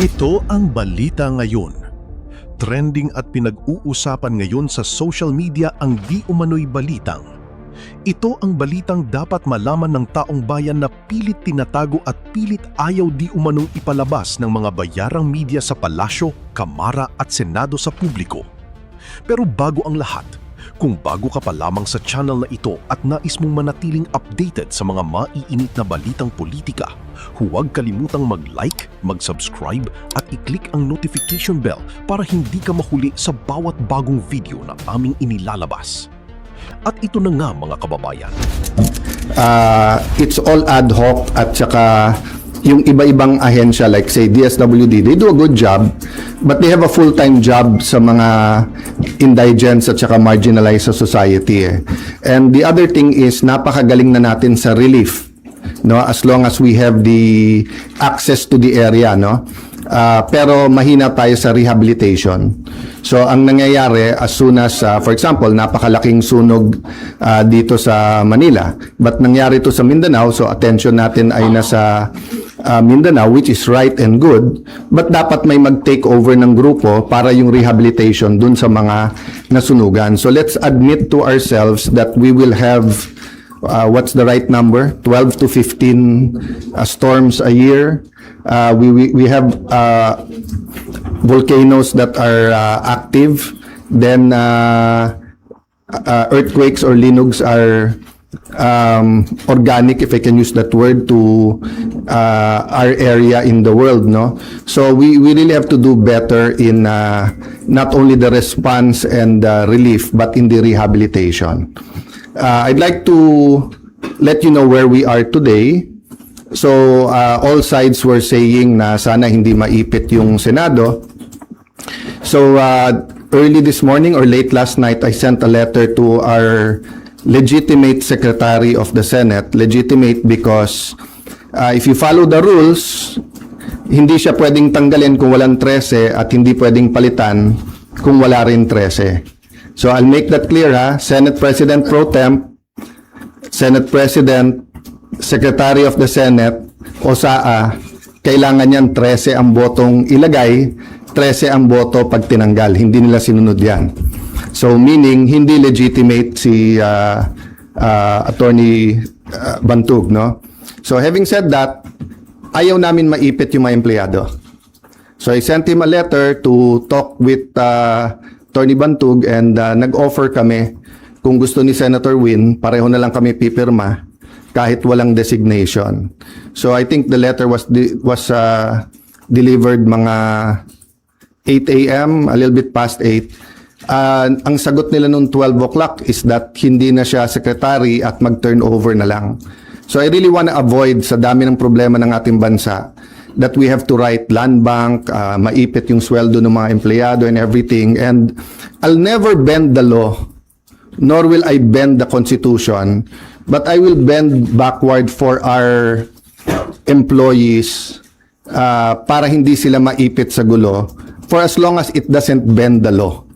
Ito ang balita ngayon. Trending at pinag-uusapan ngayon sa social media ang di umano'y balitang. Ito ang balitang dapat malaman ng taong bayan na pilit tinatago at pilit ayaw di umanong ipalabas ng mga bayarang media sa palasyo, kamara at senado sa publiko. Pero bago ang lahat, kung bago ka pa lamang sa channel na ito at nais mong manatiling updated sa mga maiinit na balitang politika, huwag kalimutang mag-like, mag-subscribe at i-click ang notification bell para hindi ka mahuli sa bawat bagong video na aming inilalabas. At ito na nga mga kababayan. It's all ad hoc at saka yung iba-ibang ahensya like say DSWD, they do a good job but they have a full-time job sa mga indigents at saka marginalized sa society. And the other thing is napakagaling na natin sa relief, no, as long as we have the access to the area, no. Pero mahina tayo sa rehabilitation. So ang nangyayari as soon as for example napakalaking sunog dito sa Manila but nangyari to sa Mindanao, so attention natin ay nasa Mindanao, which is right and good, but dapat may mag-take over ng grupo para yung rehabilitation dun sa mga nasunugan. So let's admit to ourselves that we will have what's the right number? 12 to 15 storms a year. We have volcanoes that are active. Then earthquakes or linugs are organic, if I can use that word, to our area in the world, no? So we really have to do better in not only the response and relief, but in the rehabilitation. I'd like to let you know where we are today. So all sides were saying na sana hindi maipit yung Senado. So early this morning or late last night, I sent a letter to our legitimate Secretary of the Senate. Legitimate because if you follow the rules, hindi siya pwedeng tanggalin kung walang 13 at hindi pwedeng palitan kung wala rin 13. So I'll make that clear, ha. Senate President Pro Temp, Senate President, Secretary of the Senate, o SAA, kailangan niyan 13 ang botong ilagay, 13 ang boto pag tinanggal. Hindi nila sinunod yan. So meaning, hindi legitimate si Attorney Bantug, no? So having said that, ayaw namin maipit yung mga empleyado. So I sent him a letter to talk with Attorney Bantug and nag-offer kami kung gusto ni Senator Win, pareho na lang kami pipirma kahit walang designation. So I think the letter was delivered mga 8 a.m., a little bit past 8. Ang sagot nila noong 12 o'clock is that hindi na siya secretary at mag-turnover na lang. So I really want to avoid sa dami ng problema ng ating bansa that we have to write land bank, maipit yung sweldo ng mga empleyado and everything. And I'll never bend the law, nor will I bend the Constitution, but I will bend backward for our employees para hindi sila maipit sa gulo for as long as it doesn't bend the law.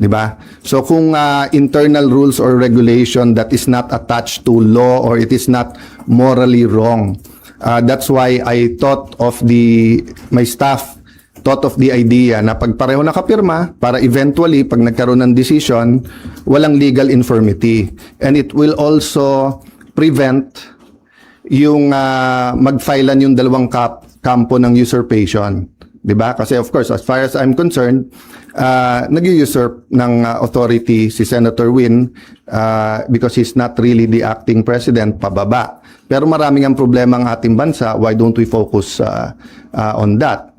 Diba? So kung internal rules or regulation that is not attached to law or it is not morally wrong, that's why I thought of my staff thought of the idea na pag pareho nakapirma para eventually pag nagkaroon ng decision, walang legal infirmity. And it will also prevent yung magfilean yung dalawang kampo ng usurpation. Diba? Kasi of course, as far as I'm concerned, nag-usurp ng authority si Senator Win because he's not really the acting president, pababa. Pero maraming ang problema ang ating bansa, why don't we focus on that?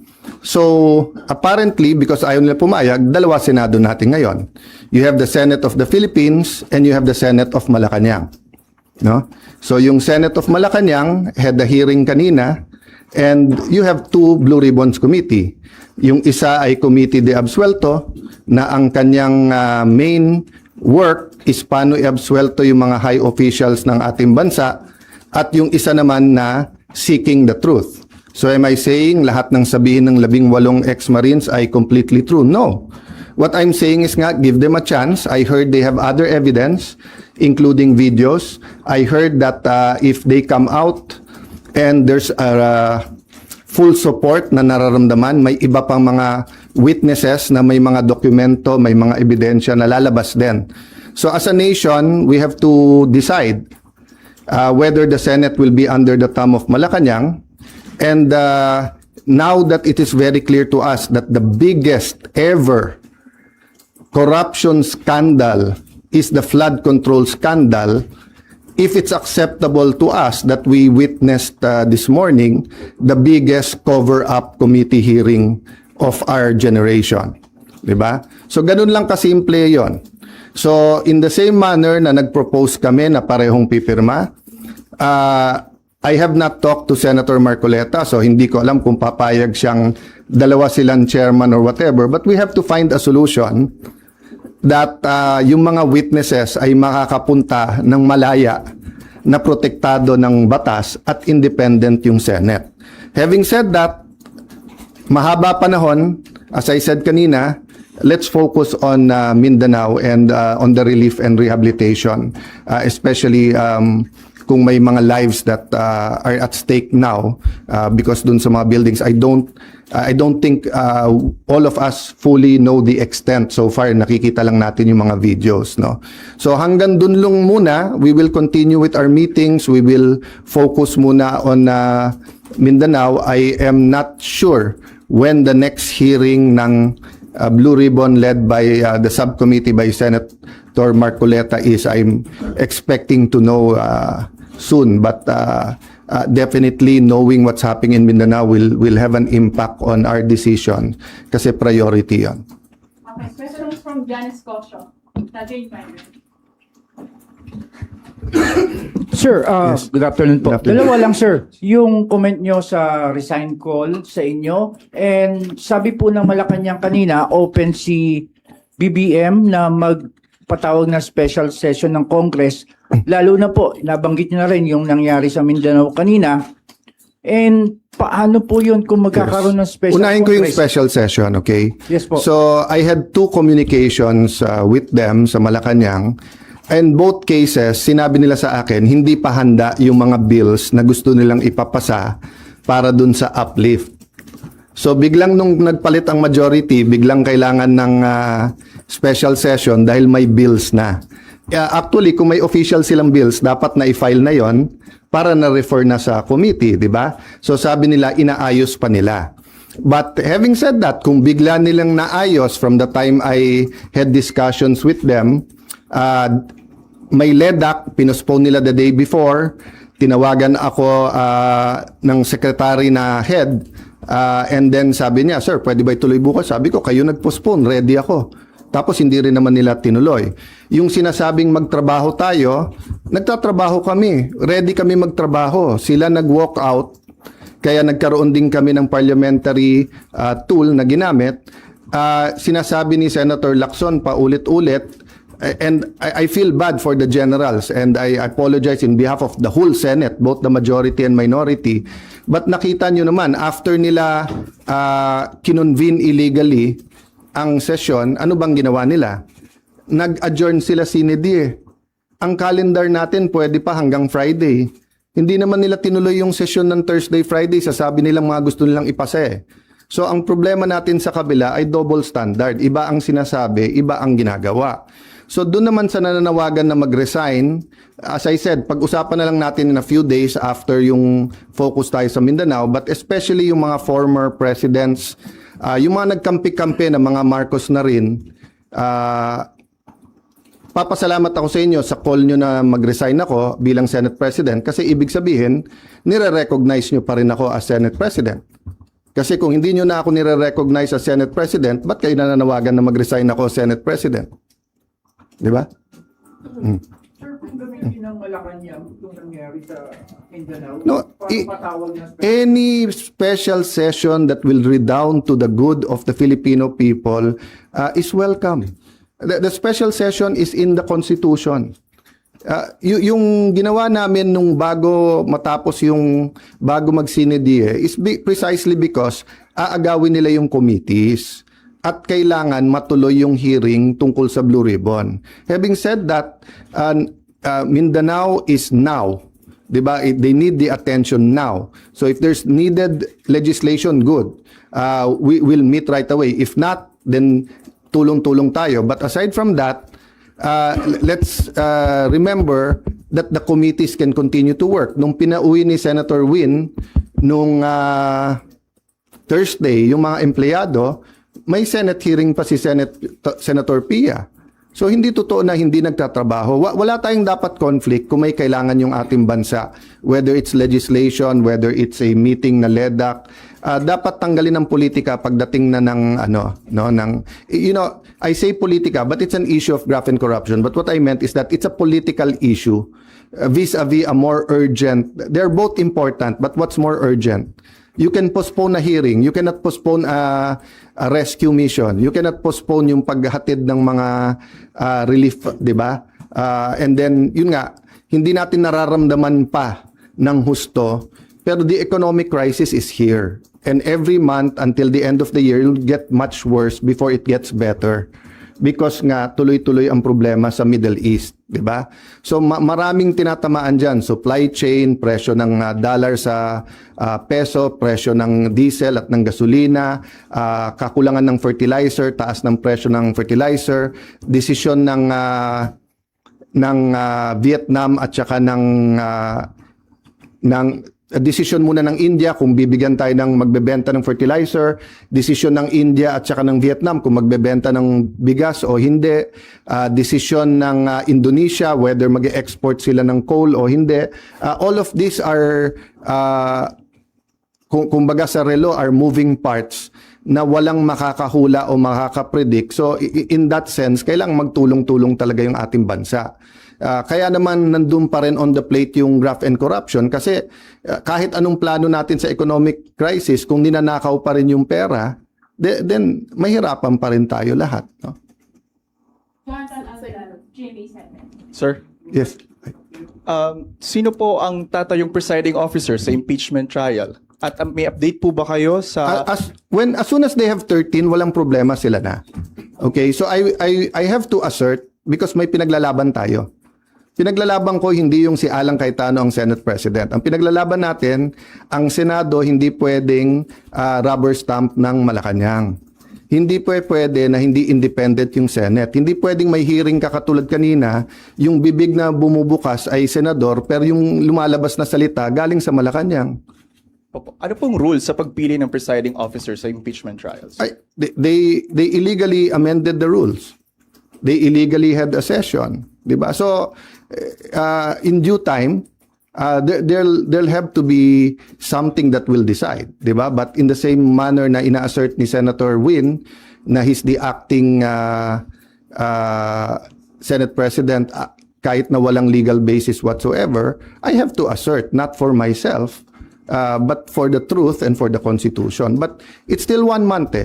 So, apparently, because ayaw nila pumayag, dalawa Senado natin ngayon. You have the Senate of the Philippines and you have the Senate of Malacanang. No? So, yung Senate of Malacanang had the hearing kanina and you have two Blue Ribbons Committee. Yung isa ay Committee de Absuelto na ang kanyang main work is paano i-absuelto yung mga high officials ng ating bansa at yung isa naman na seeking the truth. So am I saying lahat ng sabihin ng 18 ex-Marines ay completely true? No. What I'm saying is nga, give them a chance. I heard they have other evidence, including videos. I heard that if they come out and there's a full support na nararamdaman. May iba pang mga witnesses na may mga dokumento, may mga ebidensya na lalabas din. So as a nation, we have to decide whether the Senate will be under the thumb of Malacanang. And now that it is very clear to us that the biggest ever corruption scandal is the flood control scandal, if it's acceptable to us that we witnessed this morning the biggest cover-up committee hearing of our generation. Diba? So ganun lang kasimple yon. So in the same manner na nag-propose kami na parehong pipirma, I have not talked to Senator Marcoleta, so hindi ko alam kung papayag siyang dalawa silang chairman or whatever, but we have to find a solution that yung mga witnesses ay makakapunta ng malaya na protektado ng batas at independent yung Senate. Having said that, mahaba panahon, as I said kanina, let's focus on Mindanao and on the relief and rehabilitation, especially kung may mga lives that are at stake now because dun sa mga buildings. I don't think all of us fully know the extent so far. Nakikita lang natin yung mga videos, no? So hanggang dun lang muna, we will continue with our meetings. We will focus muna on Mindanao. I am not sure when the next hearing ng Blue Ribbon led by the subcommittee by Senator Marcoleta is. I'm expecting to know soon, but definitely knowing what's happening in Mindanao will have an impact on our decision kasi priority yan. Okay, questions from Janice Cosio. Tajay Minor. Sir, good afternoon po. Good afternoon. Dalawa lang, sir. Yung comment nyo sa resign call sa inyo, and sabi po ng Malacanang kanina, open si BBM na magpatawag na special session ng Congress. Lalo na po, nabanggit nyo na rin yung nangyari sa Mindanao kanina. And paano po yun kung magkakaroon ng special Unahin ko yung Congress? special session, okay? Yes po. So, I had 2 communications with them sa Malacanang. And both cases, sinabi nila sa akin, hindi pa handa yung mga bills na gusto nilang ipapasa para dun sa uplift. So, biglang nung nagpalit ang majority, biglang kailangan ng special session dahil may bills na. Actually, kung may official silang bills, dapat na i-file na yon para na-refer na sa committee, di ba? So, sabi nila, inaayos pa nila. But having said that, kung bigla nilang naayos from the time I had discussions with them, may LEDAC, pinospone nila the day before, tinawagan ako ng secretary na head, and then sabi niya, sir, pwede ba ituloy bukas? Sabi ko, kayo nag-postpone, ready ako. Tapos hindi rin naman nila tinuloy. Yung sinasabing magtrabaho tayo, nagtatrabaho kami, ready kami magtrabaho. Sila nag-walk out, kaya nagkaroon din kami ng parliamentary tool na ginamit. Sinasabi ni Senator Lacson paulit-ulit, and I feel bad for the generals, and I apologize in behalf of the whole Senate, both the majority and minority. But nakita nyo naman, after nila kinonvene illegally ang session, ano bang ginawa nila? Nag-adjourn sila sinidi. Ang calendar natin pwede pa hanggang Friday. Hindi naman nila tinuloy yung session ng Thursday, Friday. Sasabi nilang mga gusto nilang ipase. So ang problema natin sa kabila ay double standard. Iba ang sinasabi, iba ang ginagawa. So doon naman sa nananawagan na mag-resign, as I said, pag-usapan na lang natin in a few days after yung focus tayo sa Mindanao, but especially yung mga former presidents, yung mga nagkampi-kampi na mga Marcos na rin, papasalamat ako sa inyo sa call nyo na mag-resign ako bilang Senate President kasi ibig sabihin, nire-recognize nyo pa rin ako as Senate President. Kasi kung hindi nyo na ako nire-recognize as Senate President, ba't kayo nananawagan na mag-resign ako as Senate President? Di ba? Sir, kung gamitin ng Malacanang itong nangyari sa Mindanao, No, patawag na special any special session that will redound to the good of the Filipino people is welcome. The special session is in the Constitution. Yung ginawa namin nung bago matapos yung bago magsinedie is precisely because aagawin nila yung committees at kailangan matuloy yung hearing tungkol sa Blue Ribbon. Having said that, Mindanao is now 'Di ba? They need the attention now. So if there's needed legislation, good. We will meet right away. If not, then tulong-tulong tayo. But aside from that, let's remember that the committees can continue to work. Nung pinauwi ni Senator Win nung Thursday, yung mga empleyado, may Senate hearing pa si Senator Pia. So hindi totoo na hindi nagtatrabaho. Wala tayong dapat conflict kung may kailangan yung ating bansa. Whether it's legislation, whether it's a meeting na LEDAC, dapat tanggalin ng politika pagdating na ng I say politika, but it's an issue of graft and corruption. But what I meant is that it's a political issue vis-a-vis a more urgent. They're both important, but what's more urgent? You can postpone a hearing. You cannot postpone a rescue mission. You cannot postpone yung paghatid ng mga relief, di ba? And then, yun nga, hindi natin nararamdaman pa ng husto, pero the economic crisis is here. And every month until the end of the year, it'll get much worse before it gets better. Because nga, tuloy-tuloy ang problema sa Middle East, di ba? So maraming tinatamaan dyan. Supply chain, presyo ng dollar sa peso, presyo ng diesel at ng gasolina, kakulangan ng fertilizer, taas ng presyo ng fertilizer, desisyon ng Vietnam at saka ng desisyon muna ng India kung bibigyan tayo ng magbebenta ng fertilizer, desisyon ng India at saka ng Vietnam kung magbebenta ng bigas o hindi, desisyon ng Indonesia whether mag-export sila ng coal o hindi. All of these are kumbaga sa relo are moving parts na walang makakahula o makakapredict. So in that sense, kailangang magtulong-tulong talaga yung ating bansa. Kaya naman nandun pa rin on the plate yung graft and corruption kasi kahit anong plano natin sa economic crisis, kung ninanakaw pa rin yung pera, then mahirapan pa rin tayo lahat. No? Jonathan Aguilar, GMA Senate. Sir, Yes. sino po ang tatayong presiding officer sa impeachment trial? At may update po ba kayo sa... As soon as they have 13, walang problema sila na. Okay, so I have to assert because may pinaglalaban tayo. Pinaglalaban ko hindi yung si Alan Cayetano ang Senate President. Ang pinaglalaban natin, ang Senado hindi pwedeng rubber stamp ng Malacanang. Hindi pwede na hindi independent yung Senate. Hindi pwedeng may hearing ka katulad kanina, yung bibig na bumubukas ay senador pero yung lumalabas na salita galing sa Malacanang. Opo. Ano pong rules sa pagpili ng presiding officer sa impeachment trials? They illegally amended the rules. They illegally had a session, 'di ba? So in due time there'll have to be something that will decide, 'di ba? But in the same manner na ina-assert ni Senator Win na he's the acting Senate President kahit na walang legal basis whatsoever, I have to assert not for myself but for the truth and for the Constitution. But it's still 1 month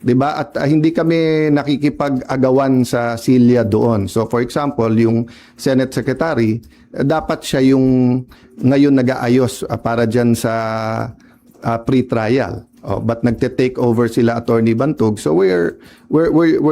'di ba? At hindi kami nakikipag-agawan sa silya doon. So for example, yung Senate Secretary, dapat siya yung ngayon nag-aayos para diyan sa pre-trial. But nagte-take over sila Attorney Bantog. So we're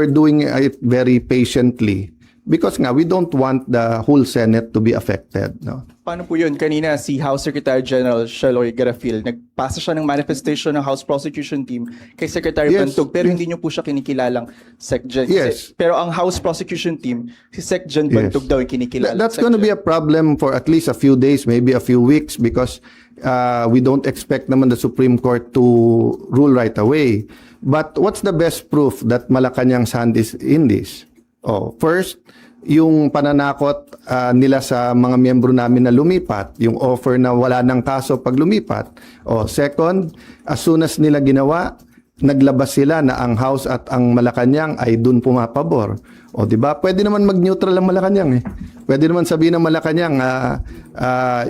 doing it very patiently. Because nga, we don't want the whole Senate to be affected. No? Paano po yun? Kanina si House Secretary General Sheloy Garafil, nagpasa siya ng manifestation ng House Prosecution Team kay Secretary Yes. Bantog pero hindi niyo po siya kinikilalang SecGen. Yes. Pero ang House Prosecution Team, si SecGen Bantog daw yung kinikilala. That's going to be a problem for at least a few days, maybe a few weeks because we don't expect naman the Supreme Court to rule right away. But what's the best proof that Malacanang's hand is in this? First, yung pananakot nila sa mga miyembro namin na lumipat, yung offer na wala ng kaso pag lumipat. Second, as soon as nila ginawa, naglabas sila na ang House at ang Malacanang ay dun pumapabor. Di ba? Pwede naman mag-neutral ang Malacanang Pwede naman sabihin ng Malacanang,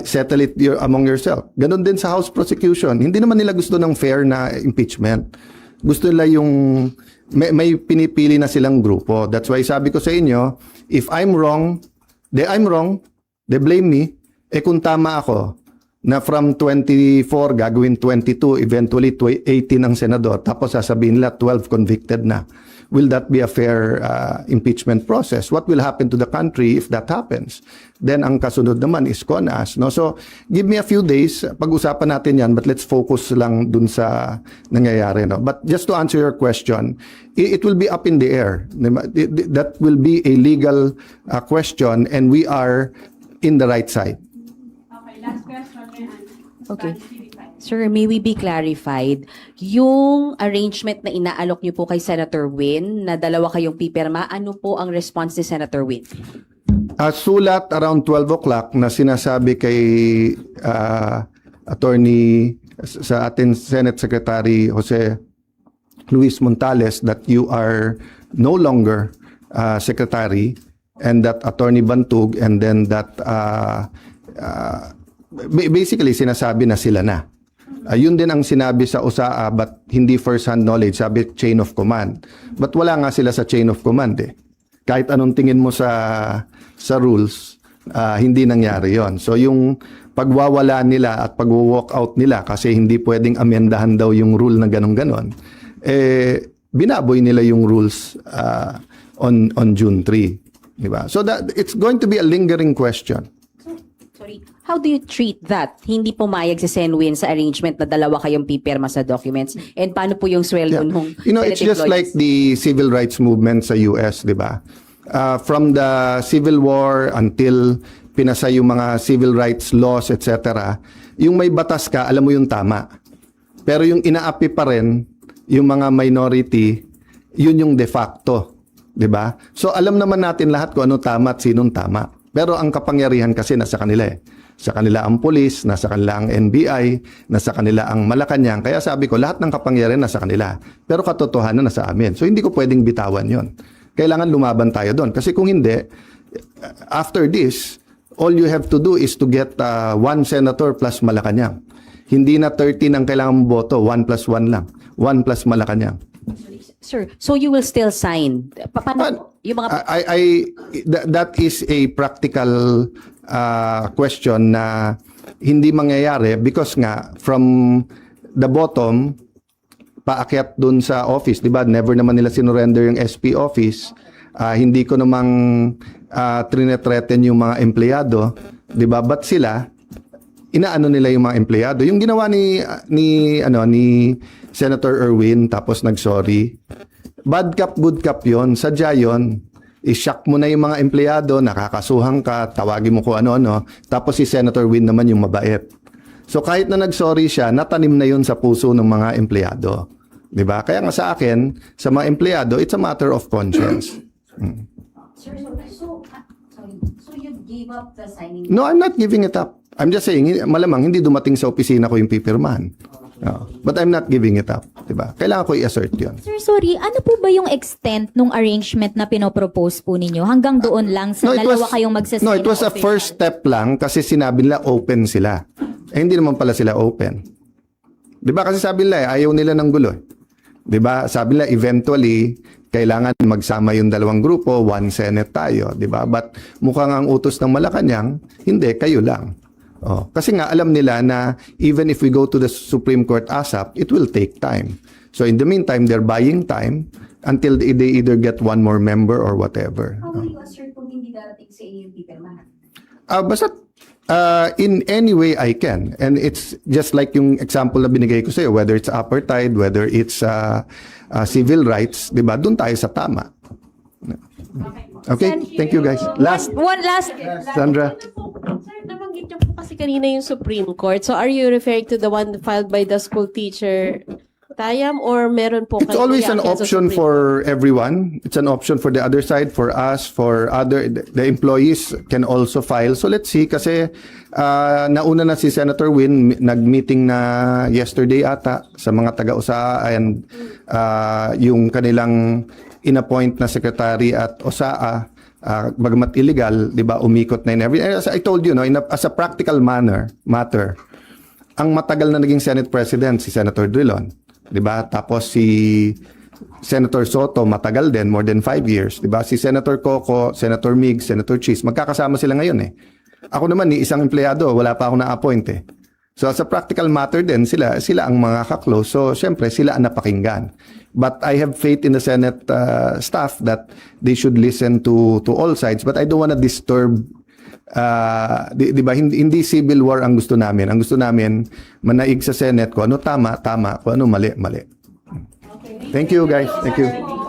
settle it among yourself. Ganon din sa House prosecution. Hindi naman nila gusto ng fair na impeachment. Gusto nila yung may pinipili na silang grupo. That's why sabi ko sa inyo, if I'm wrong, they blame me. Kung tama ako, na from 24 gagawin 22, eventually 18 ang senador, tapos sasabihin nila 12 convicted na. Will that be a fair impeachment process? What will happen to the country if that happens? Then ang kasunod naman is CONAS. No? So give me a few days, pag-usapan natin yan, but let's focus lang dun sa nangyayari. No? But just to answer your question, it will be up in the air. That will be a legal question, and we are in the right side. Okay, last question, Ryan. Okay. Sir, may we be clarified, yung arrangement na inaalok niyo po kay Senator Win, na dalawa kayong pipirma, ano po ang response ni Senator Win? Sulat around 12 o'clock na sinasabi kay attorney sa ating Senate Secretary Jose Luis Montales that you are no longer secretary, and that Attorney Bantug, and then that basically sinasabi na sila na. Yun din ang sinabi sa USAA, but hindi first-hand knowledge, sabi chain of command. But wala nga sila sa chain of command eh. Kahit anong tingin mo sa rules, hindi nangyari yon. So yung pagwawala nila at pag-walk out nila kasi hindi pwedeng amendahan daw yung rule na ganon-ganon, binaboy nila yung rules on June 3. Diba? So that it's going to be a lingering question. Sorry, how do you treat that? Hindi pumayag si Sen Win sa arrangement na dalawa kayong pipirma sa documents? And paano po yung sweldo nung You know, it's Senate just like employees? the civil rights movement sa US, di ba? From the Civil War until pinasa yung mga civil rights laws, etc., yung may batas ka, alam mo yung tama. Pero yung inaapi pa rin, yung mga minority, yun yung de facto. Di ba? So alam naman natin lahat kung ano tama at sinong tama. Pero ang kapangyarihan kasi nasa kanila eh. Sa kanila ang pulis, nasa kanila ang NBI, nasa kanila ang Malacanang. Kaya sabi ko, lahat ng kapangyarihan nasa kanila. Pero katotohanan nasa amin. So hindi ko pwedeng bitawan yon. Kailangan lumaban tayo doon. Kasi kung hindi, after this, all you have to do is to get one senator plus Malacanang. Hindi na 13 ang kailangan mong boto, 1 plus 1 lang. 1 plus Malacanang. Sir, so you will still sign? Paano yung mga... That is a practical question na hindi mangyayari because nga from the bottom paakyat dun sa office, di ba? Never naman nila sinurrender yung SP office. Hindi ko namang trinethreaten yung mga empleyado, di ba? But sila, inaano nila yung mga empleyado. Yung ginawa ni Senator Erwin, tapos nag-sorry. Bad cop, good cop yun. Sadya yun. I-shock mo na yung mga empleyado, nakakasuhan ka, tawagin mo kung ano-ano. Tapos si Senator Win naman yung mabait. So kahit na nag-sorry siya, natanim na yun sa puso ng mga empleyado. Diba? Kaya nga sa akin, sa mga empleyado, it's a matter of conscience. Sir, so you gave up the signing? No, I'm not giving it up. I'm just saying, malamang hindi dumating sa opisina ko yung pipirmahan. No. But I'm not giving it up. Diba? Kailangan ko i-assert yun. Sir, sorry, ano po ba yung extent nung arrangement na pinopropose po ninyo? Hanggang doon lang sa dalawa kayong magsasign? No, it was a first step lang kasi sinabi nila open sila. Hindi naman pala sila open. Diba? Kasi sabi nila, ayaw nila ng gulo. Diba? Sabi nila, eventually, kailangan magsama yung dalawang grupo, one Senate tayo. Diba? But mukhang ang utos ng Malacanang, hindi, kayo lang. Oh, kasi nga alam nila na even if we go to the Supreme Court ASAP, it will take time. So in the meantime, they're buying time until they either get one more member or whatever. How will you assert kung hindi darating sa inyo yung pipirmahan? Basta in any way I can. And it's just like yung example na binigay ko sa'yo, whether it's apartheid, whether it's civil rights, di ba? Doon tayo sa tama. Okay, thank you guys. Last, One last. Sandra. Sir, nabanggit niyo po kasi kanina yung Supreme Court. So are you referring to the one filed by the school teacher, Tayam, or meron po It's kayong always an reaction sa option Supreme for everyone. It's an option for the other side, for us, for the employees can also file. So let's see kasi nauna na si Senator Win, nag-meeting na yesterday ata sa mga taga-USAA and yung kanilang inappoint na secretary at USAA, bagamat illegal, di ba, umikot na in every... As I told you, no, as a practical matter, ang matagal na naging Senate President, si Senator Drilon, di ba? Tapos si Senator Soto, matagal din, more than 5 years, di ba? Si Senator Coco, Senator Mig, Senator Cheese, magkakasama sila ngayon eh. Ako naman, ni isang empleyado, wala pa ako na-appoint eh. So as a practical matter din, sila ang mga kaklose. So syempre, sila ang napakinggan. But I have faith in the Senate staff that they should listen to all sides. But I don't want to disturb, di ba, hindi civil war ang gusto namin. Ang gusto namin, manaig sa Senate ko, ano tama, kung ano mali. Thank you guys. Thank you.